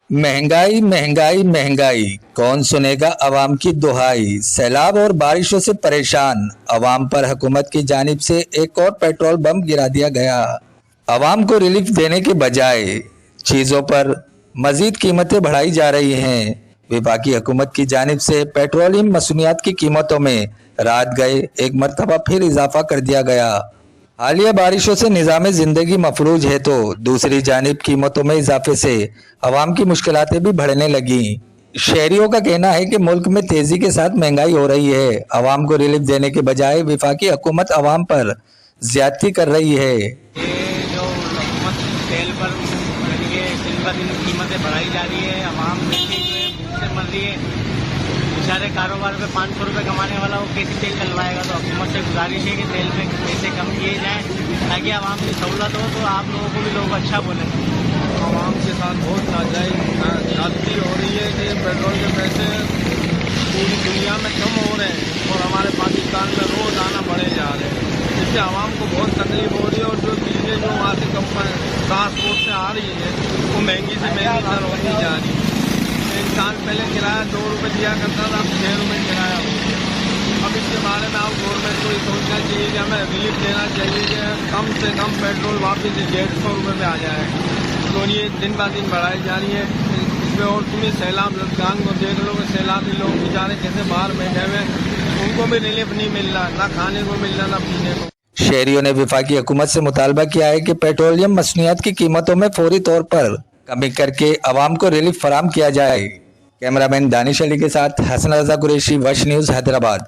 महंगाई महंगाई महंगाई, कौन सुनेगा अवाम की दुहाई। सैलाब और बारिशों से परेशान अवाम पर हुकूमत की जानिब से एक और पेट्रोल बम गिरा दिया गया। अवाम को रिलीफ देने के बजाय चीजों पर मजीद कीमतें बढ़ाई जा रही हैं। विभागी हुकूमत की जानिब से पेट्रोलियम मसूनियात की कीमतों में रात गए एक मरतबा फिर इजाफा कर दिया गया। हालिया बारिशों से निज़ाम जिंदगी मफलूज है तो दूसरी जानिब कीमतों में इजाफे से अवाम की मुश्किलातें भी बढ़ने लगी। शहरियों का कहना है कि मुल्क में तेजी के साथ महंगाई हो रही है। अवाम को रिलीफ देने के बजाय विफाकी हुकूमत अवाम पर ज्यादती कर रही है। ये जो हुकूमत तेल पर दिन ब दिन कीमतें बढ़ाई जा रही है, अवाम देखिए जो है भूख से मर रही है। बेचारे कारोबार में 500 रुपये कमाने वाला वो कैसे तेल डलवाएगा। तो हुकूमत से गुजारिश है कि तेल में पैसे कम किए जाएँ ताकि आवाम की सहूलत हो, तो आप लोगों को भी लोग अच्छा बोलें। आवाम के साथ बहुत ज्यादती हो रही है कि पेट्रोल के पैसे पूरी दुनिया में कम हो रहे हैं और हमारे पाकिस्तान में रोज आना बढ़े जा रहे हैं, जिससे आवाम को बहुत तकलीफ हो रही है। और जो चीज़ें जो वहाँ से ट्रांसपोर्ट से आ रही है वो महंगी से महंगी तर होती जा रही है। एक साल पहले किराया 2 रुपये दिया करता था, अब 6 रुपये किराया हो गया। अब इसके बारे में आप गवर्नमेंट को ये सोचना चाहिए कि हमें रिलीफ देना चाहिए कि कम से कम पेट्रोल वापस 150 रुपये में आ जाए। तो ये दिन ब दिन बढ़ाई जा रही है इसमें। और तुम्हें सैलाब लद्दाख को देख लो कि सैलाबी लोग बेचारे कैसे बाहर बैठे हुए, उनको भी रिलीफ नहीं मिल रहा, ना खाने को मिल रहा ना पीने को। शहरियों ने विफाकी हुकूमत से मुतालबा किया है कि पेट्रोलियम मसनूयात की कीमतों में फौरी तौर पर कमी करके अवाम को रिलीफ फराम किया जाए। कैमरामैन दानिश अली के साथ हसन रजा कुरैशी, वश न्यूज़, हैदराबाद।